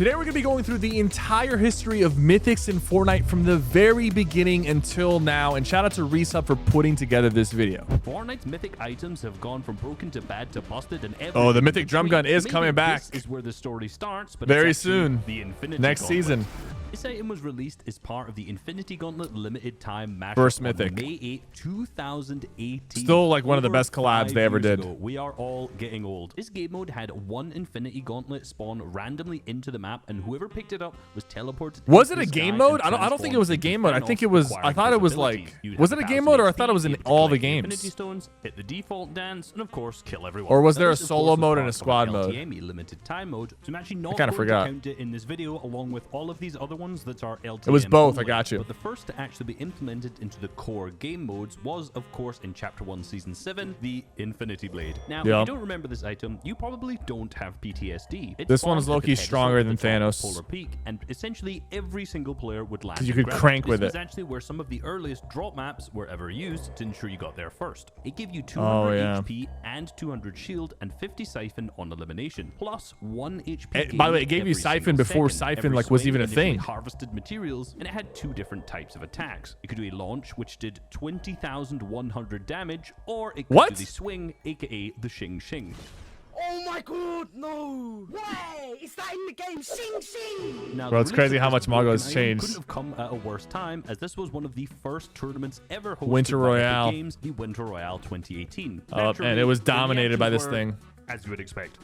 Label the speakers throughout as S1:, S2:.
S1: Today we're going to be going through the entire history of Mythics in Fortnite from the very beginning until now, and shout out to Resub for putting together this video.
S2: Fortnite's mythic items have gone from broken to bad to busted, and
S1: oh, the mythic drum gun is coming back.
S2: This is where the story starts, but
S1: very
S2: it's
S1: soon.
S2: The Infinity
S1: Next
S2: Gauntlet.
S1: season.
S2: This item was released as part of the Infinity Gauntlet limited time mashup
S1: First
S2: on
S1: mythic.
S2: May 8, 2018.
S1: Still like one of the best collabs they ever did.
S2: We are all getting old. This game mode had one Infinity Gauntlet spawn randomly into the map, and whoever picked it up was teleported.
S1: Was it a game mode? I don't think it was a game mode. I think it was. I thought it was like. Was it a game mode, or I thought it was in all the games?
S2: Infinity stones, hit the default dance, and of course kill everyone.
S1: Or was there a
S2: This, of
S1: solo
S2: course, was
S1: mode and
S2: part
S1: a
S2: of
S1: squad mode?
S2: LTME limited time mode. So I'm actually not
S1: kinda
S2: going
S1: forgot.
S2: to count it in this video along with all of these other ones that are LTM.
S1: It was both, I
S2: only.
S1: got you.
S2: But the first to actually be implemented into the core game modes was, of course, in Chapter 1, Season 7, the Infinity Blade. Now, if you don't remember this item, you probably don't have PTSD.
S1: This one is low-key stronger than Thanos.
S2: Polar Peak, and essentially every single player would land.
S1: 'Cause you
S2: and
S1: could
S2: grab
S1: crank with
S2: This
S1: it.
S2: was actually where some of the earliest drop maps were ever used to ensure you got there first. It gave you 200 HP and 200 shield and 50 siphon on elimination, plus 1 HP.
S1: By the way, it gave you
S2: every
S1: siphon
S2: single
S1: before
S2: second.
S1: siphon
S2: Every
S1: like was
S2: swing
S1: even a
S2: initially
S1: thing.
S2: Harvested materials, and it had 2 different types of attacks. It could do a launch, which did 20,100 damage, or it could do the swing, aka the Shing Shing.
S3: Oh my god, no! Why? Is that in the game? Sing, sing!
S2: Now,
S1: Bro, it's crazy how much Mongo has changed.
S2: Couldn't have come at a worse time, as this was one of the first tournaments ever hosted
S1: Winter
S2: by Epic
S1: Royale.
S2: Games, the Winter Royale 2018.
S1: Oh, and it was
S2: the
S1: dominated by this
S2: reactions
S1: thing.
S2: were, as you would expect.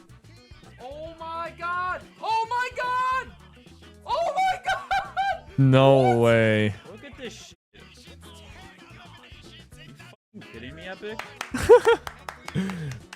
S3: Oh my god! Oh my god! Oh my god!
S1: No way.
S4: Look at this shit. Are you fucking kidding me, Epic?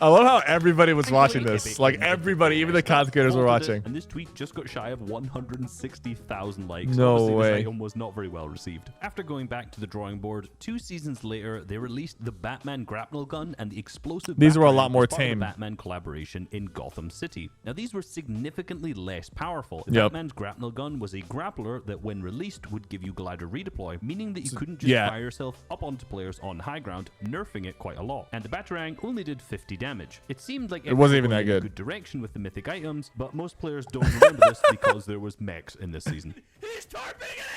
S1: I love how everybody was watching this. Like everybody, even the content creators were watching.
S2: And this tweet just got shy of 160,000 likes.
S1: No
S2: Obviously,
S1: way.
S2: This item was not very well received. After going back to the drawing board, 2 seasons later, they released the Batman grapnel gun and the explosive.
S1: These were a
S2: Batman
S1: lot more
S2: as part of the
S1: tame.
S2: Batman collaboration in Gotham City. Now, these were significantly less powerful.
S1: Yep.
S2: Batman's grapnel gun was a grappler that, when released, would give you glider redeploy, meaning that you couldn't just fire yourself up onto players on high ground, nerfing it quite a lot. And the Batarang only did 50 damage. It seemed like
S1: it wasn't even that
S2: in a
S1: good.
S2: direction with the mythic items, but most players don't remember this because there was mechs in this season.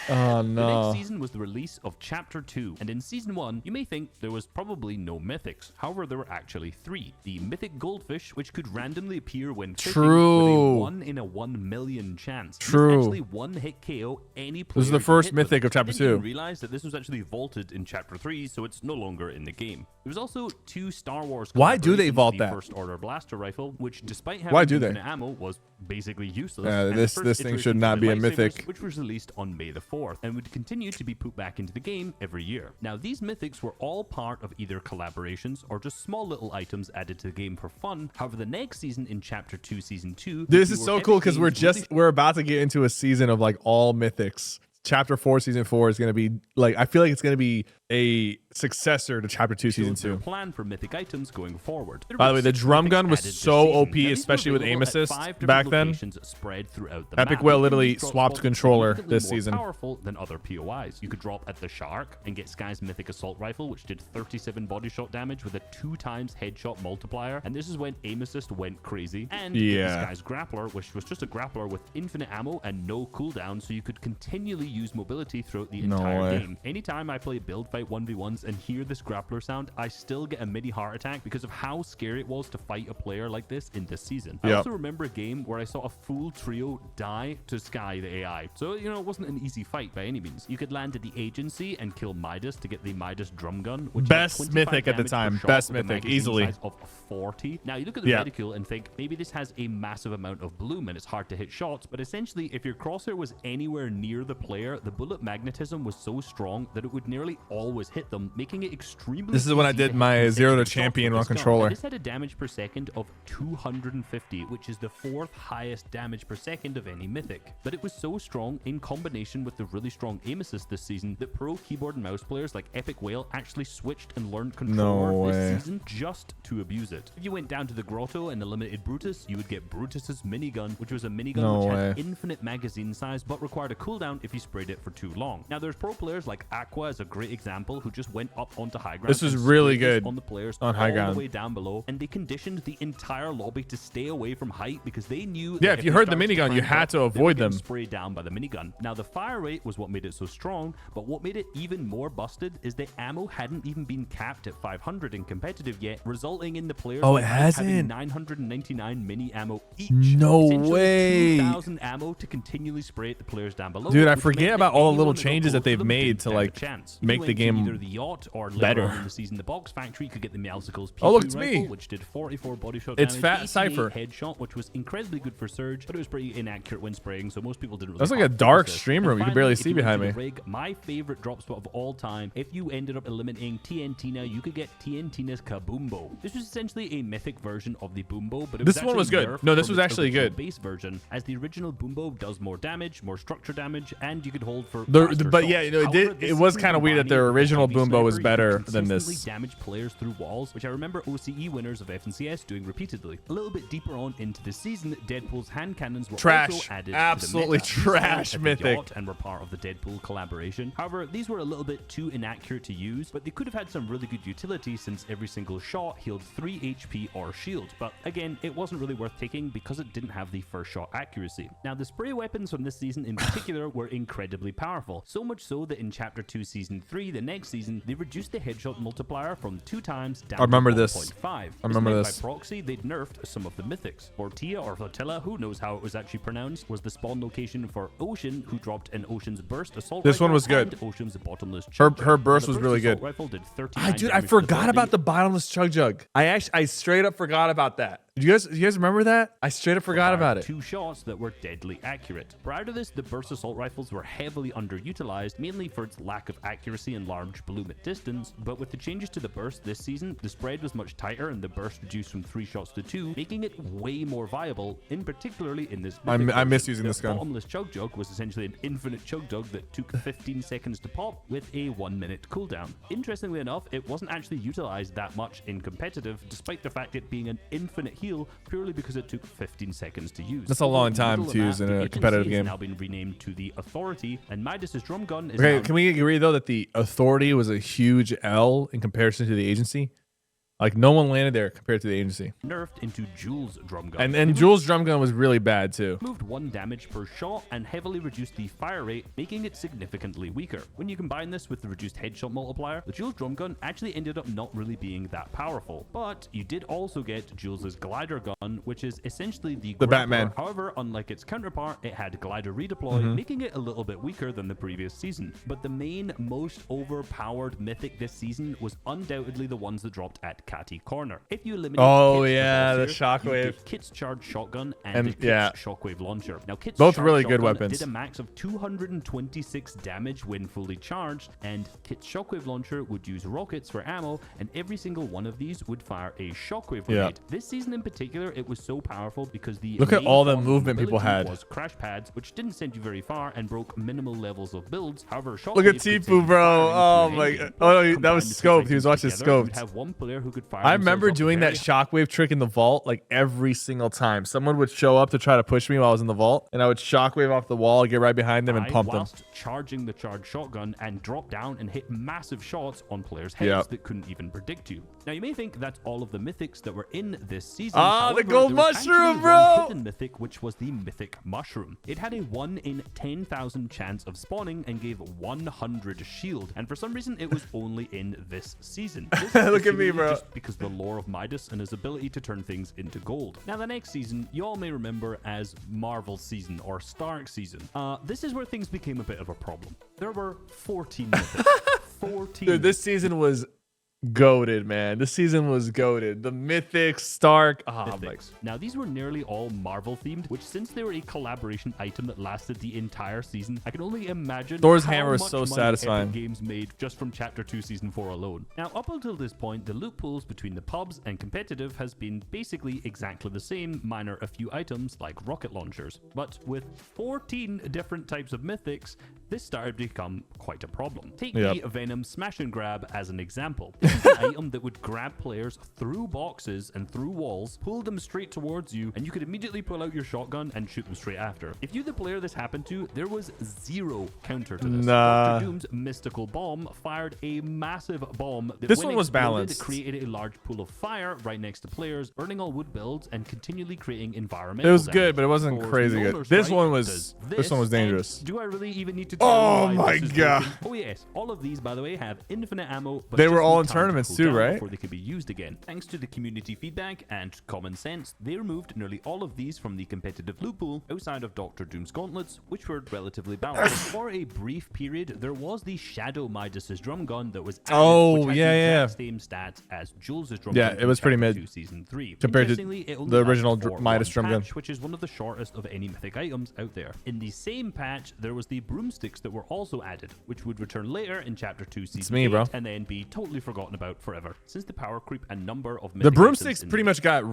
S1: Oh
S2: The
S1: no.
S2: next season was the release of Chapter 2, and in Season 1, you may think there was probably no mythics. However, there were actually 3. The mythic goldfish, which could randomly appear when fishing with a 1 in a 1 million chance.
S1: True.
S2: Actually one hit KO any player.
S1: This is the
S2: you
S1: first
S2: hit with
S1: mythic
S2: it.
S1: of Chapter
S2: I didn't even
S1: 2.
S2: realize that this was actually vaulted in Chapter 3, so it's no longer in the game. There was also 2 Star Wars.
S1: Why do they
S2: collaborations,
S1: vault
S2: the
S1: that?
S2: First Order blaster rifle, which despite having
S1: Why do they?
S2: infinite ammo, was basically useless.
S1: Yeah,
S2: and the
S1: this
S2: first
S1: thing
S2: iteration
S1: should
S2: of
S1: not
S2: the
S1: be a
S2: lightsabers,
S1: mythic.
S2: which was released on May the 4th and would continue to be put back into the game every year. Now, these mythics were all part of either collaborations or just small little items added to the game for fun. However, the next season in Chapter 2, Season 2,
S1: This is so cool because we're about to get into a season of like all mythics. Chapter 4, Season 4 is going to be like, I feel like it's going to be a successor to Chapter 2, Season 2.
S2: Plan for mythic items going forward.
S1: By the way, the drum gun was so OP, especially with aim assist back then.
S2: Spread throughout the
S1: Epic
S2: map.
S1: Whale
S2: You
S1: literally
S2: could drop
S1: swapped
S2: spawns
S1: controller
S2: significantly
S1: this
S2: more
S1: season.
S2: Powerful than other POIs. You could drop at the Shark and get Sky's mythic assault rifle, which did 37 body shot damage with a 2 times headshot multiplier. And this is when aim assist went crazy. And the Sky's grappler, which was just a grappler with infinite ammo and no cooldown, so you could continually use mobility throughout the entire game. Anytime I play build fight 1v1s and hear this grappler sound, I still get a mini heart attack because of how scary it was to fight a player like this in this season. I also remember a game where I saw a full trio die to Sky, the AI. So, you know, it wasn't an easy fight by any means. You could land at the agency and kill Midas to get the Midas drum gun, which
S1: Best
S2: had 25
S1: mythic at the
S2: damage per
S1: time.
S2: shot
S1: Best
S2: with a
S1: mythic,
S2: magazine
S1: easily.
S2: size of 40. Now, you look at the reticule and think, maybe this has a massive amount of bloom and it's hard to hit shots, but essentially, if your crosshair was anywhere near the player, the bullet magnetism was so strong that it would nearly always hit them, making it extremely
S1: This is when I
S2: easy
S1: did
S2: to
S1: my
S2: hit
S1: 0 to
S2: consecutive shots
S1: champion
S2: with
S1: on
S2: this gun.
S1: controller.
S2: And this had a damage per second of 250, which is the 4th highest damage per second of any mythic. But it was so strong in combination with the really strong aim assist this season that pro keyboard and mouse players like Epic Whale actually switched and learned controller this season just to abuse it. If you went down to the grotto and eliminated Brutus, you would get Brutus's minigun, which was a minigun which had infinite magazine size but required a cooldown if you sprayed it for too long. Now, there's pro players like Aqua as a great example example, who just went up onto high ground.
S1: This is
S2: and
S1: really
S2: sprayed this
S1: good
S2: on the players
S1: on high
S2: all
S1: ground.
S2: the way down below, and they conditioned the entire lobby to stay away from height because they knew.
S1: Yeah,
S2: that
S1: if you
S2: they
S1: heard the
S2: started
S1: minigun, you
S2: climb
S1: had
S2: up,
S1: to
S2: they were
S1: avoid
S2: getting
S1: them.
S2: Sprayed down by the minigun. Now the fire rate was what made it so strong, but what made it even more busted is the ammo hadn't even been capped at 500 in competitive yet, resulting in the players
S1: Oh, it
S2: having
S1: hasn't?
S2: 999 mini ammo each.
S1: No
S2: Essentially
S1: way.
S2: 2,000 ammo to continually spray at the players down below.
S1: Dude, I
S2: which
S1: forget
S2: meant that
S1: about all the little
S2: anyone got
S1: changes that
S2: close to
S1: they've
S2: them
S1: made
S2: didn't
S1: to,
S2: have a
S1: like,
S2: chance.
S1: make
S2: You
S1: the
S2: went to
S1: game
S2: either the yacht or later
S1: better.
S2: on in the season, the Box Factory could get the Meowsicles
S1: Oh, look,
S2: P2
S1: it's
S2: rifle,
S1: me.
S2: which did 44 body shot
S1: It's
S2: damage,
S1: Fat
S2: 88
S1: Cypher.
S2: headshot, which was incredibly good for Surge, but it was pretty inaccurate when spraying, so most people didn't really.
S1: That's like a
S2: focus
S1: dark
S2: this.
S1: stream
S2: And
S1: room. You can
S2: finally,
S1: barely
S2: if
S1: see
S2: you went
S1: behind
S2: to
S1: me.
S2: the rig, my favorite drop spot of all time. If you ended up eliminating TNTina, you could get TNTina's Kaboombo. This was essentially a mythic version of the Boombo, but it
S1: This
S2: was
S1: one was
S2: actually
S1: good.
S2: nerfed
S1: No, this
S2: from
S1: was
S2: its
S1: actually
S2: original
S1: good.
S2: base version, as the original Boombo does more damage, more structure damage, and you could hold for
S1: The-
S2: faster
S1: but
S2: shots.
S1: yeah, you know, it
S2: However,
S1: did-
S2: this
S1: it was
S2: season
S1: kinda weird that their
S2: combining it with
S1: original
S2: heavy
S1: Boombo was
S2: sniper, you
S1: better
S2: could
S1: than this.
S2: consistently damage players through walls, which I remember OCE winners of FNCS doing repeatedly. A little bit deeper on into the season, Deadpool's hand cannons were
S1: Trash.
S2: also added
S1: Absolutely
S2: to the meta.
S1: trash
S2: These spawned at the
S1: mythic.
S2: yacht and were part of the Deadpool collaboration. However, these were a little bit too inaccurate to use, but they could have had some really good utility since every single shot healed 3 HP or shield. But again, it wasn't really worth taking because it didn't have the first shot accuracy. Now, the spray weapons from this season in particular were incredibly powerful, so much so that in Chapter 2 Season 3, the next season, they reduced the headshot multiplier from 2 times down
S1: I remember
S2: to
S1: this.
S2: 1.5.
S1: I remember
S2: meant
S1: this.
S2: By proxy, they'd nerfed some of the mythics. Fortia or Flotilla, who knows how it was actually pronounced, was the spawn location for Ocean, who dropped an Ocean's Burst assault
S1: This
S2: rifle
S1: one was good.
S2: and Ocean's bottomless
S1: Her
S2: chug jug.
S1: burst
S2: Now, the
S1: was really
S2: assault
S1: good.
S2: Rifle did 39
S1: Dude, I
S2: damage to the
S1: forgot
S2: body.
S1: about the bottomless chug jug. I straight up forgot about that. Do you guys remember that? I straight up forgot about it.
S2: 2 shots that were deadly accurate. Prior to this, the burst assault rifles were heavily underutilized, mainly for its lack of accuracy and large bloom at distance, but with the changes to the burst this season, the spread was much tighter and the burst reduced from 3 shots to 2, making it way more viable, in particularly in this
S1: I
S2: mythic
S1: miss
S2: version.
S1: using
S2: The
S1: this gun.
S2: bottomless chug jug was essentially an infinite chug jug that took 15 seconds to pop with a 1-minute cooldown. Interestingly enough, it wasn't actually utilized that much in competitive, despite the fact it being an infinite heal, purely because it took 15 seconds to use.
S1: That's a long time
S2: Middle
S1: to
S2: of
S1: use
S2: that,
S1: in
S2: the
S1: a
S2: agency
S1: competitive
S2: has
S1: game.
S2: now been renamed to the Authority, and Midas's drum gun is
S1: Okay,
S2: now
S1: can we agree though that the authority was a huge L in comparison to the agency? Like no one landed there compared to the agency.
S2: nerfed into Jules' drum gun.
S1: And Jules' drum gun was really bad too.
S2: Moved 1 damage per shot and heavily reduced the fire rate, making it significantly weaker. When you combine this with the reduced headshot multiplier, the Jules drum gun actually ended up not really being that powerful. But you did also get Jules' glider gun, which is essentially the grappler.
S1: Batman.
S2: However, unlike its counterpart, it had glider redeploy, making it a little bit weaker than the previous season. But the main, most overpowered mythic this season was undoubtedly the ones that dropped at Catty Corner. If you eliminate
S1: Oh,
S2: Kit's
S1: yeah, the
S2: Repulsor, you
S1: shockwave.
S2: get Kit's charged shotgun and
S1: And,
S2: the Kit's
S1: yeah.
S2: shockwave launcher. Now, Kit's
S1: Both
S2: charged
S1: really good
S2: shotgun
S1: weapons.
S2: did a max of 226 damage when fully charged, and Kit's shockwave launcher would use rockets for ammo, and every single one of these would fire a shockwave
S1: Yeah.
S2: grenade. This season in particular, it was so powerful because the
S1: Look at
S2: main
S1: all the
S2: form of
S1: movement people
S2: mobility
S1: had.
S2: was crash pads, which didn't send you very far and broke minimal levels of builds. However,
S1: Look at
S2: shockwaves could send
S1: Tifu,
S2: you
S1: bro.
S2: far
S1: Oh
S2: into
S1: my
S2: an
S1: god.
S2: engine.
S1: Oh no, that
S2: Combine
S1: was
S2: the 2
S1: scoped. He was
S2: items
S1: watching
S2: together, you'd
S1: scoped.
S2: have one player who could fire
S1: I
S2: themselves
S1: remember
S2: up
S1: doing
S2: very
S1: that shockwave trick in the vault like every single time. Someone would show up to try to push me while I was in the vault, and I would shockwave off the wall, get right behind them, and pump them.
S2: whilst charging the charged shotgun and drop down and hit massive shots on players' heads
S1: Yep.
S2: that couldn't even predict you. Now, you may think that's all of the mythics that were in this season.
S1: Ah, the
S2: However,
S1: gold
S2: there was
S1: mushroom,
S2: actually
S1: bro!
S2: one hidden mythic, which was the mythic mushroom. It had a 1 in 10,000 chance of spawning and gave 100 shield. And for some reason, it was only in this season. This is
S1: Look at me,
S2: seemingly
S1: bro.
S2: Just because the lore of Midas and his ability to turn things into gold. Now, the next season, you all may remember as Marvel season or Stark season. This is where things became a bit of a problem. There were 14 mythics. 14.
S1: Dude, this season was goated, man. This season was goated. The Mythic, Stark. Oh, my.
S2: mythics. Now, these were nearly all Marvel themed, which since they were a collaboration item that lasted the entire season, I can only imagine
S1: Thor's
S2: how
S1: hammer is
S2: much
S1: so
S2: money
S1: satisfying.
S2: Epic Games made just from Chapter 2 Season 4 alone. Now, up until this point, the loot pools between the pubs and competitive has been basically exactly the same, minor a few items like rocket launchers. But with 14 different types of mythics, this started to become quite a problem. Take
S1: Yep.
S2: the Venom Smash and Grab as an example. This This is an item that would grab players through boxes and through walls, pull them straight towards you, and you could immediately pull out your shotgun and shoot them straight after. If you, the player this happened to, there was zero counter to this.
S1: Nah.
S2: Dr. Doom's mystical bomb fired a massive bomb that
S1: This
S2: when
S1: one was
S2: exploded,
S1: balanced.
S2: created a large pool of fire right next to players, burning all wood builds and continually creating environmental
S1: It was
S2: damage.
S1: good, but it wasn't
S2: Thor's
S1: crazy
S2: Mjolnir
S1: good. This
S2: Strike
S1: one
S2: does
S1: was dangerous.
S2: and do I really even need to tell
S1: Oh
S2: you why
S1: my
S2: this is
S1: God.
S2: broken? Oh yes, all of these, by the way, have infinite ammo, but
S1: They were
S2: just
S1: all
S2: need
S1: in
S2: time to
S1: tournaments
S2: cool
S1: too,
S2: down
S1: right?
S2: Before they could be used again. Thanks to the community feedback and common sense, they removed nearly all of these from the competitive loot pool outside of Dr. Doom's gauntlets, which were relatively balanced. For a brief period, there was the Shadow Midas's drum gun that was added,
S1: Oh,
S2: which had
S1: yeah,
S2: the
S1: yeah.
S2: exact same stats as Jules' drum
S1: Yeah,
S2: gun
S1: it
S2: in
S1: was pretty
S2: Chapter
S1: mid
S2: 2 Season 3.
S1: compared to
S2: Interestingly, it only
S1: the
S2: lasted
S1: original
S2: for
S1: Midas
S2: one
S1: drum gun.
S2: patch, which is one of the shortest of any mythic items out there. In the same patch, there was the broomsticks that were also added, which would return later in Chapter 2 Season
S1: me,
S2: 8
S1: bro.
S2: and then be totally forgotten about forever. Since the power creep and number of
S1: The
S2: mythic
S1: broomsticks
S2: items in
S1: pretty
S2: the
S1: much got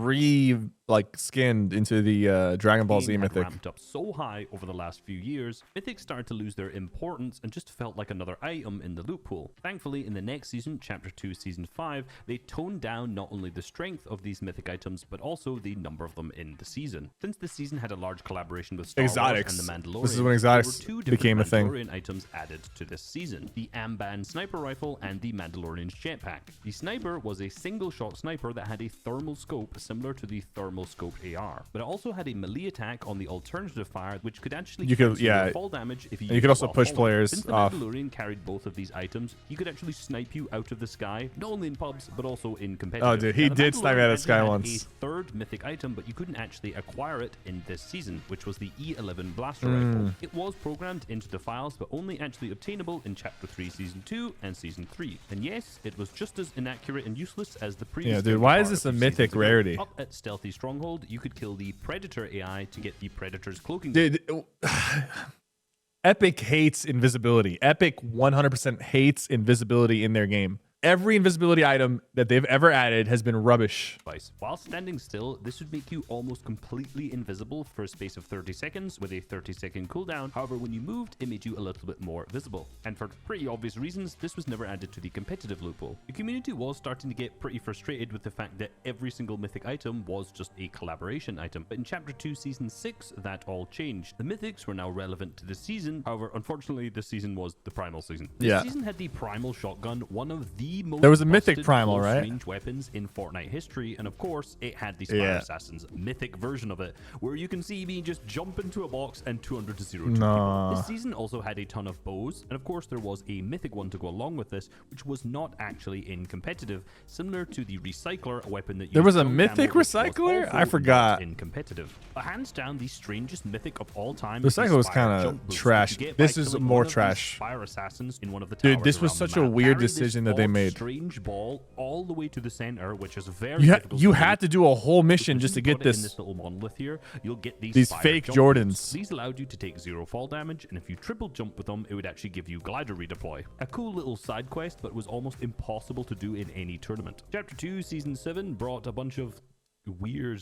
S1: skinned into the Dragon Ball Z
S2: game had
S1: mythic.
S2: ramped up so high over the last few years, mythics started to lose their importance and just felt like another item in the loot pool. Thankfully, in the next season, Chapter 2 Season 5, they toned down not only the strength of these mythic items, but also the number of them in the season. Since the season had a large collaboration with Star
S1: Exotics.
S2: Wars and The Mandalorian,
S1: This is when
S2: there
S1: exotics
S2: were two different
S1: became a thing.
S2: Mandalorian items added to this season: the Amban sniper rifle and the Mandalorian's jetpack. The sniper was a single-shot sniper that had a thermal scope similar to the thermal scope AR, but it also had a melee attack on the alternative fire, which could actually
S1: You could-
S2: cancel
S1: yeah.
S2: your fall damage if you
S1: And you
S2: used
S1: could
S2: it
S1: also
S2: while
S1: push
S2: falling.
S1: players
S2: Since the
S1: off.
S2: Mandalorian carried both of these items, he could actually snipe you out of the sky, not only in pubs but also in competitive.
S1: Oh, dude, he
S2: Now, the
S1: did snipe me out of the
S2: Mandalorian
S1: sky
S2: actually had
S1: once.
S2: a third mythic item, but you couldn't actually acquire it in this season, which was the E11 blaster rifle. It was programmed into the files, but only actually obtainable in Chapter 3 Season 2 and Season 3. And yes, it was just as inaccurate and useless as the previous.
S1: Yeah, dude, why is
S2: counterpart
S1: this a
S2: few
S1: mythic
S2: seasons ago.
S1: rarity?
S2: Up at Stealthy Stronghold, you could kill the Predator AI to get the Predator's cloaking.
S1: Dude, Epic hates invisibility. Epic 100% hates invisibility in their game. Every invisibility item that they've ever added has been rubbish.
S2: Device. While standing still, this would make you almost completely invisible for a space of 30 seconds with a 30-second cooldown. However, when you moved, it made you a little bit more visible. And for pretty obvious reasons, this was never added to the competitive loot pool. The community was starting to get pretty frustrated with the fact that every single mythic item was just a collaboration item. But in Chapter 2 Season 6, that all changed. The mythics were now relevant to the season. However, unfortunately, this season was the primal season. This season had the primal shotgun, one of the most
S1: There was a mythic
S2: busted
S1: primal, right?
S2: close-range weapons in Fortnite history, and of course, it had the Spire Assassin's mythic version of it, where you can see me just jump into a box and 200 to 0 to people. This season also had a ton of bows, and of course, there was a mythic one to go along with this, which was not actually in competitive, similar to the Recycler, a weapon that
S1: There was a
S2: used
S1: mythic
S2: camo, which was
S1: Recycler?
S2: also
S1: I forgot.
S2: not in competitive. But hands down, the strangest mythic of all time.
S1: Recycler was
S2: Spire
S1: kinda
S2: jump boost,
S1: trash.
S2: which you get
S1: This
S2: by
S1: is
S2: killing
S1: more
S2: one of these
S1: trash.
S2: Spire Assassins in one of the
S1: Dude,
S2: towers
S1: this was
S2: around
S1: such
S2: the
S1: a
S2: map.
S1: weird
S2: Carry this
S1: decision that they
S2: odd,
S1: made.
S2: Strange ball all the way to the center, which is very
S1: You,
S2: difficult.
S1: you
S2: to
S1: had
S2: do.
S1: to do a whole mission
S2: Because
S1: just to
S2: you
S1: get
S2: put it in
S1: this.
S2: this little monolith here, you'll get
S1: These
S2: Spire
S1: fake
S2: jump
S1: Jordans.
S2: boosts. These allowed you to take 0 fall damage, and if you triple jump with them, it would actually give you glider redeploy. A cool little side quest, but was almost impossible to do in any tournament. Chapter 2 Season 7 brought a bunch of weird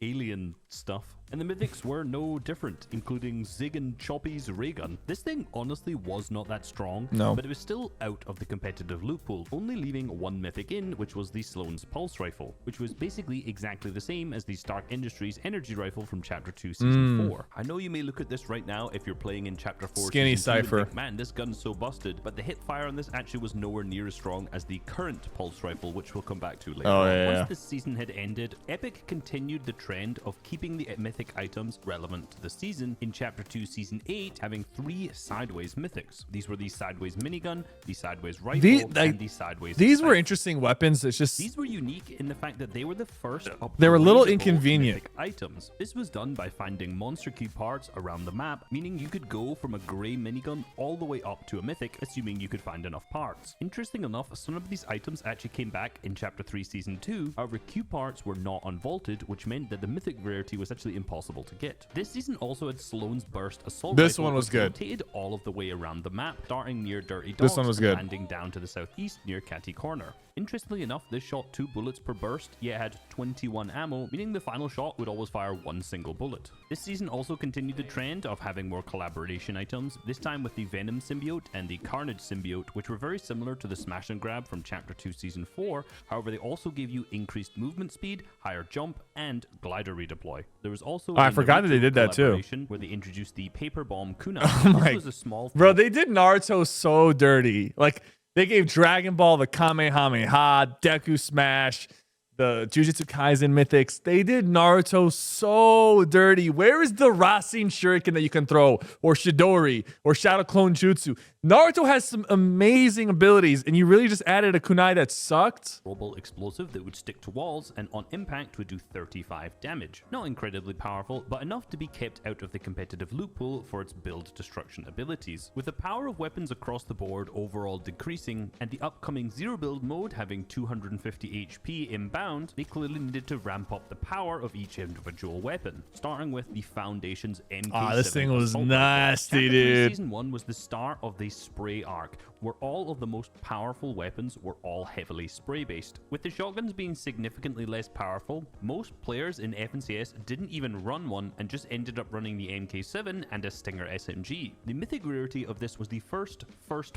S2: alien stuff, and the mythics were no different, including Zig and Choppy's ray gun. This thing honestly was not that strong, but it was still out of the competitive loot pool, only leaving one mythic in, which was the Sloan's Pulse Rifle, which was basically exactly the same as the Stark Industries Energy Rifle from Chapter 2 Season 4. I know you may look at this right now if you're playing in Chapter 4
S1: Skinny
S2: Season 2 and
S1: Cypher.
S2: think, man, this gun's so busted, but the hip fire on this actually was nowhere near as strong as the current Pulse Rifle, which we'll come back to later.
S1: Oh, yeah,
S2: Once this season had ended, Epic continued the trend of keeping the mythic items relevant to the season, in Chapter 2 Season 8 having 3 sideways mythics. These were the sideways minigun, the sideways rifle, and the sideways
S1: These were
S2: scythe.
S1: interesting weapons. It's just
S2: These were unique in the fact that they were the first
S1: They were a little
S2: upgradable
S1: inconvenient.
S2: mythic items. This was done by finding monster key parts around the map, meaning you could go from a grey minigun all the way up to a mythic, assuming you could find enough parts. Interesting enough, some of these items actually came back in Chapter 3 Season 2, however Q parts were not unvaulted, which meant that the mythic rarity was actually impossible impossible to get. This season also had Sloane's Burst Assault
S1: This
S2: Rifle,
S1: one was
S2: which
S1: good.
S2: rotated all of the way around the map, starting near Dirty Dogs
S1: This one was
S2: and
S1: good.
S2: landing down to the southeast near Catty Corner. Interestingly enough, this shot 2 bullets per burst, yet had 21 ammo, meaning the final shot would always fire 1 single bullet. This season also continued the trend of having more collaboration items, this time with the Venom symbiote and the Carnage symbiote, which were very similar to the Smash and Grab from Chapter 2 Season 4, however they also gave you increased movement speed, higher jump, and glider redeploy. There was also
S1: I
S2: a
S1: forgot that they
S2: Naruto
S1: did that too.
S2: collaboration where they introduced the Paper Bomb Kunai.
S1: Oh my,
S2: This was a small
S1: bro, they did Naruto so dirty. Like, they gave Dragon Ball the Kamehameha, Deku Smash, the Jujutsu Kaisen Mythics. They did Naruto so dirty. Where is the Rasen Shuriken that you can throw, or Shidori, or Shadow Clone Jutsu? Naruto has some amazing abilities, and you really just added a kunai that sucked?
S2: rollable explosive that would stick to walls and on impact would do 35 damage. Not incredibly powerful, but enough to be kept out of the competitive loot pool for its build destruction abilities. With the power of weapons across the board overall decreasing, and the upcoming zero build mode having 250 HP inbound, they clearly needed to ramp up the power of each individual weapon, starting with the Foundation's MK7
S1: this thing was
S2: assault rifle.
S1: nasty,
S2: Chapter 3
S1: dude.
S2: Season 1 was the start of the spray arc, where all of the most powerful weapons were all heavily spray based. With the shotguns being significantly less powerful, most players in FNCS didn't even run one and just ended up running the MK7 and a Stinger SMG. The mythic rarity of this was the first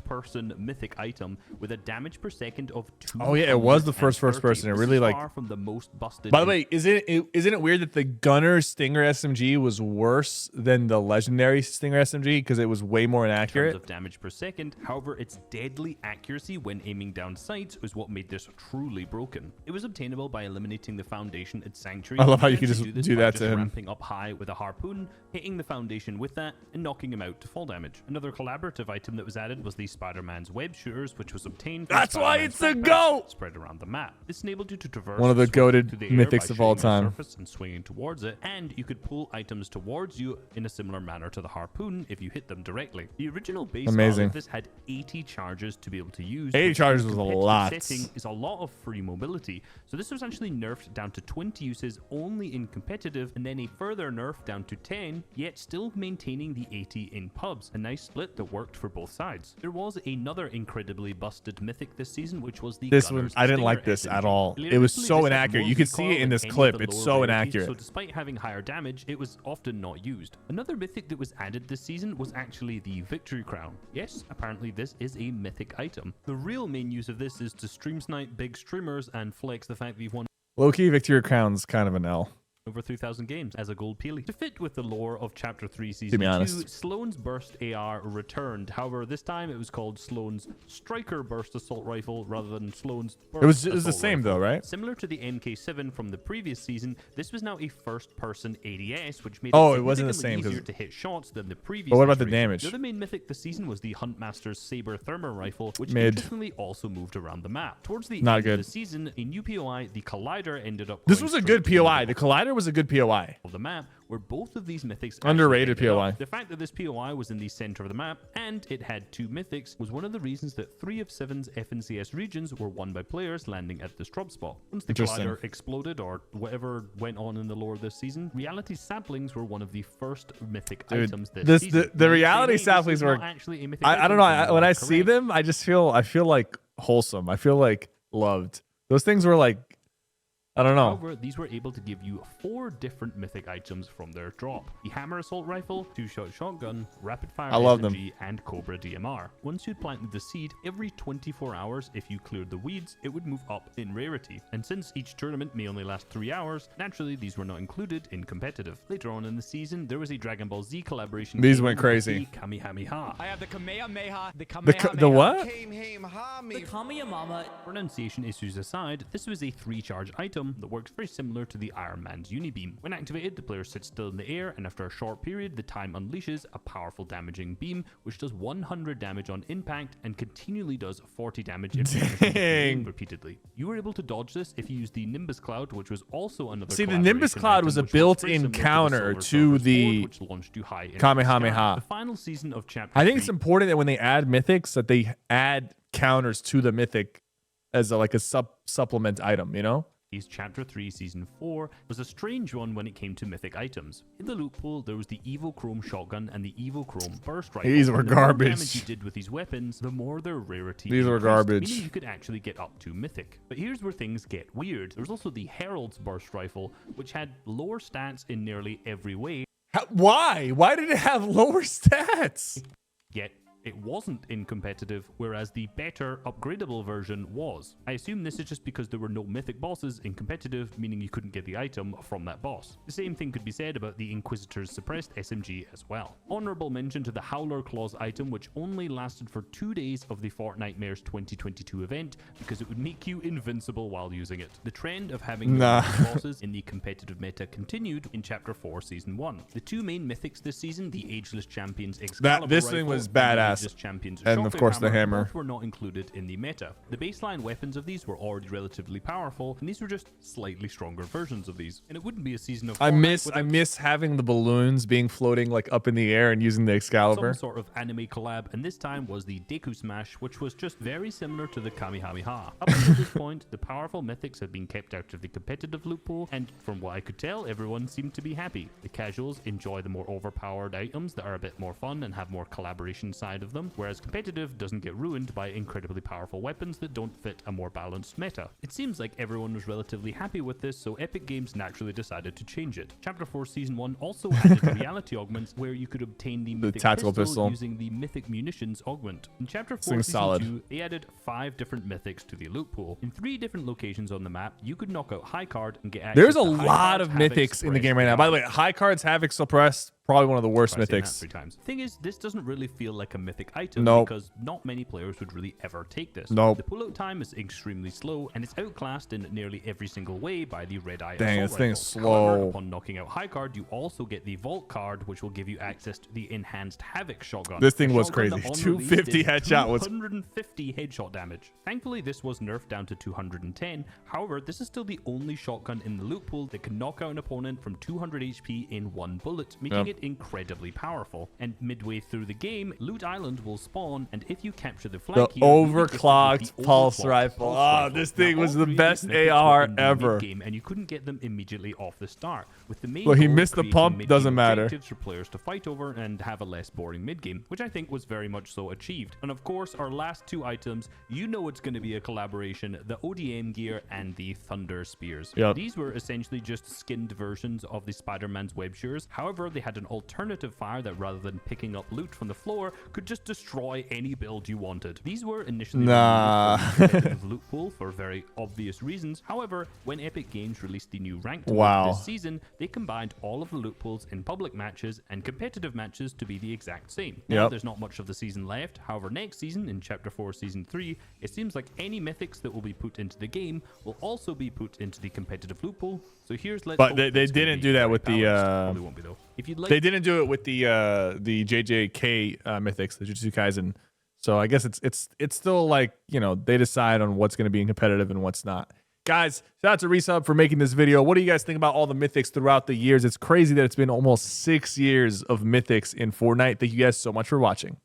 S2: person mythic item with a damage per second of 2.
S1: Oh yeah, it was the first person. It really like.
S2: Far from the most busted.
S1: By the way, isn't it weird that the Gunner Stinger SMG was worse than the legendary Stinger SMG because it was way more inaccurate?
S2: Of damage per second. However, its deadly accuracy when aiming down sights was what made this truly broken. It was obtainable by eliminating the Foundation at Sanctuary.
S1: I love how you
S2: could
S1: can just
S2: this
S1: do
S2: by
S1: that
S2: just
S1: to him.
S2: Ramping up high with a harpoon, hitting the Foundation with that, and knocking him out to fall damage. Another collaborative item that was added was the Spider-Man's web shooters, which was obtained from
S1: That's why
S2: Spider-Man's
S1: it's a
S2: backpack
S1: GOAT!
S2: spread around the map. This enabled you to traverse
S1: One of the
S2: swinging
S1: goated
S2: through the air
S1: mythics
S2: by
S1: of all
S2: shooting a
S1: time.
S2: surface and swinging towards it, and you could pull items towards you in a similar manner to the harpoon if you hit them directly. The original base model
S1: Amazing.
S2: of this had 80 charges to be able to use.
S1: 80
S2: which
S1: charges
S2: in
S1: was a
S2: competitive
S1: lot.
S2: setting is a lot of free mobility. So this was actually nerfed down to 20 uses only in competitive, and then a further nerf down to 10, yet still maintaining the 80 in pubs. A nice split that worked for both sides. There was another incredibly busted mythic this season, which was the
S1: This one,
S2: Gunner's
S1: I didn't
S2: Stinger
S1: like this
S2: SMG.
S1: at all. It was
S2: Literally,
S1: so
S2: this had
S1: inaccurate.
S2: more
S1: You can see
S2: recoil
S1: it in
S2: than
S1: this
S2: any of
S1: clip.
S2: the
S1: It's
S2: lower
S1: so
S2: rarities,
S1: inaccurate.
S2: So despite having higher damage, it was often not used. Another mythic that was added this season was actually the Victory Crown. Yes, apparently this is a mythic item. The real main use of this is to stream snipe big streamers and flex the fact that you've won
S1: Low-key Victory Crown's kind of an L.
S2: over 3,000 games as a gold peely. To fit with the lore of Chapter 3
S1: To
S2: Season
S1: be
S2: 2,
S1: honest.
S2: Sloane's Burst AR returned. However, this time it was called Sloane's Striker Burst Assault Rifle rather than Sloane's Burst
S1: It was the
S2: Assault
S1: same
S2: Rifle.
S1: though, right?
S2: Similar to the MK7 from the previous season, this was now a first-person ADS, which made
S1: Oh,
S2: it
S1: it wasn't the
S2: significantly
S1: same,
S2: easier
S1: 'cause-
S2: to hit shots than the previous.
S1: But what about the
S2: iteration.
S1: damage?
S2: The other main mythic this season was the Huntmaster's Saber Thermal Rifle, which
S1: Mid.
S2: interestingly also moved around the map. Towards the
S1: Not
S2: end
S1: good.
S2: of the season, a new POI, the Collider, ended up.
S1: This
S2: going
S1: was a
S2: straight
S1: good
S2: to the
S1: POI.
S2: middle
S1: The Collider was a good POI.
S2: of the map, where both of these mythics actually
S1: Underrated
S2: ended up.
S1: POI.
S2: The fact that this POI was in the center of the map and it had 2 mythics was one of the reasons that 3 of 7's FNCS regions were won by players landing at this drop spot. Once the
S1: Interesting.
S2: Collider exploded or whatever went on in the lore this season, reality saplings were one of the first mythic
S1: Dude,
S2: items this season.
S1: the
S2: Now, you say,
S1: reality
S2: "Hey, this
S1: saplings
S2: is
S1: were.
S2: not actually a mythic
S1: I don't know.
S2: item," then
S1: When
S2: you
S1: I
S2: are
S1: see
S2: correct.
S1: them, I feel like wholesome. I feel like loved. Those things were like, I don't know.
S2: However, these were able to give you 4 different mythic items from their drop. The Hammer Assault Rifle, 2-shot shotgun, Rapid Fire
S1: I love them.
S2: SMG, and Cobra DMR. Once you'd planted the seed, every 24 hours, if you cleared the weeds, it would move up in rarity. And since each tournament may only last 3 hours, naturally these were not included in competitive. Later on in the season, there was a Dragon Ball Z collaboration.
S1: These
S2: game
S1: went
S2: with
S1: crazy.
S2: the Kamehameha.
S3: I have the Kamehameha, the
S1: The
S3: Kamehameha.
S1: what?
S3: The Kamehameha.
S2: Pronunciation issues aside, this was a 3-charge item that works very similar to the Iron Man's Unibeam. When activated, the player sits still in the air, and after a short period, the time unleashes a powerful damaging beam, which does 100 damage on impact and continually does 40 damage if
S1: Dang.
S2: repeatedly. You were able to dodge this if you used the Nimbus Cloud, which was also another.
S1: See, the Nimbus
S2: collaboration
S1: Cloud
S2: item,
S1: was a
S2: which very
S1: built-in
S2: similar
S1: counter
S2: Silver
S1: to
S2: Surfer's
S1: the
S2: Sword, which launched you high into the
S1: Kamehameha.
S2: sky. The final season of Chapter
S1: I think
S2: 3
S1: it's important that when they add mythics, that they add counters to the mythic as like a supplement item. You know.
S2: Chapter 3 Season 4 was a strange one when it came to mythic items. In the loot pool, there was the Evil Chrome Shotgun and the Evil Chrome Burst Rifle.
S1: These were
S2: The more
S1: garbage.
S2: damage you did with these weapons, the more their rarity
S1: These were
S2: increased,
S1: garbage.
S2: meaning you could actually get up to mythic. But here's where things get weird. There's also the Herald's Burst Rifle, which had lower stats in nearly every way,
S1: Why? Why did it have lower stats?
S2: yet it wasn't in competitive, whereas the better upgradable version was. I assume this is just because there were no mythic bosses in competitive, meaning you couldn't get the item from that boss. The same thing could be said about the Inquisitor's suppressed SMG as well. Honorable mention to the Howler Claws item, which only lasted for 2 days of the Fortnite Mares 2022 event because it would make you invincible while using it. The trend of having no mythic bosses in the competitive meta continued in Chapter 4 Season 1. The two main mythics this season, the Ageless Champions Excalibur
S1: This thing
S2: rifle
S1: was
S2: and the
S1: badass.
S2: Ageless Champions
S1: And of
S2: Shockwave
S1: course the hammer.
S2: both were not included in the meta. The baseline weapons of these were already relatively powerful, and these were just slightly stronger versions of these. And it wouldn't be a season of
S1: I
S2: Fortnite
S1: miss
S2: without
S1: having the balloons being floating like up in the air and using the Excalibur.
S2: some sort of anime collab, and this time was the Deku Smash, which was just very similar to the Kamehameha. Up until this point, the powerful mythics had been kept out of the competitive loot pool, and from what I could tell, everyone seemed to be happy. The casuals enjoy the more overpowered items that are a bit more fun and have more collaboration side of them, whereas competitive doesn't get ruined by incredibly powerful weapons that don't fit a more balanced meta. It seems like everyone was relatively happy with this, so Epic Games naturally decided to change it. Chapter 4 Season 1 also added reality augments where you could obtain the mythic
S1: tactical pistol.
S2: using the mythic munitions augment. In Chapter 4
S1: thing's
S2: Season
S1: solid.
S2: 2, they added 5 different mythics to the loot pool. In 3 different locations on the map, you could knock out High Card and get access
S1: There's a
S2: to High
S1: lot
S2: Card,
S1: of
S2: Havoc,
S1: mythics in the
S2: Suppressed,
S1: game right now. By the way,
S2: Yard.
S1: High Cards, Havoc, Suppressed, probably one of the worst
S2: I've seen that
S1: mythics.
S2: 3 times. Thing is, this doesn't really feel like a mythic item
S1: Nope.
S2: because not many players would really ever take this.
S1: Nope.
S2: The pullout time is extremely slow, and it's outclassed in nearly every single way by the Red Eye
S1: Dang,
S2: Assault
S1: this thing is
S2: Rifle. However,
S1: slow.
S2: upon knocking out High Card, you also get the Vault Card, which will give you access to the enhanced Havoc shotgun.
S1: This thing
S2: A
S1: was
S2: shotgun
S1: crazy.
S2: that on
S1: 250
S2: release did
S1: headshot was
S2: 250 headshot damage. Thankfully, this was nerfed down to 210. However, this is still the only shotgun in the loot pool that can knock out an opponent from 200 HP in one bullet, making it incredibly powerful. And midway through the game, Loot Island will spawn, and if you capture the flag
S1: The
S2: here, you get gifted with
S1: overclocked
S2: the
S1: pulse
S2: overclocked
S1: rifle.
S2: pulse
S1: Ah,
S2: rifle.
S1: this thing
S2: Now,
S1: was
S2: all
S1: the
S2: 3 of
S1: best
S2: these mythics
S1: AR
S2: were in the
S1: ever.
S2: mid-game, and you couldn't get them immediately off the start. With the main
S1: Look, he
S2: goal
S1: missed the
S2: creating
S1: pump,
S2: mid-game
S1: doesn't matter.
S2: objectives for players to fight over and have a less boring mid-game, which I think was very much so achieved. And of course, our last 2 items, you know it's going to be a collaboration, the ODM gear and the Thunder Spears.
S1: Yep.
S2: These were essentially just skinned versions of the Spider-Man's web shears. However, they had an alternative fire that rather than picking up loot from the floor, could just destroy any build you wanted. These were initially
S1: Nah.
S2: removed from the competitive loot pool for very obvious reasons. However, when Epic Games released the new ranked mode
S1: Wow.
S2: this season, they combined all of the loot pools in public matches and competitive matches to be the exact same. Now,
S1: Yep.
S2: there's not much of the season left. However, next season, in Chapter 4 Season 3, it seems like any mythics that will be put into the game will also be put into the competitive loot pool. So here's let's
S1: But
S2: hope
S1: they
S2: it's gonna
S1: didn't
S2: be
S1: do that
S2: very
S1: with the,
S2: balanced. Probably won't be though. If you'd like
S1: They didn't do it with the JJK mythics, the Jujutsu Kaisen. So I guess it's still like, you know, they decide on what's going to be in competitive and what's not. Guys, shout out to Resub for making this video. What do you guys think about all the mythics throughout the years? It's crazy that it's been almost 6 years of mythics in Fortnite. Thank you guys so much for watching.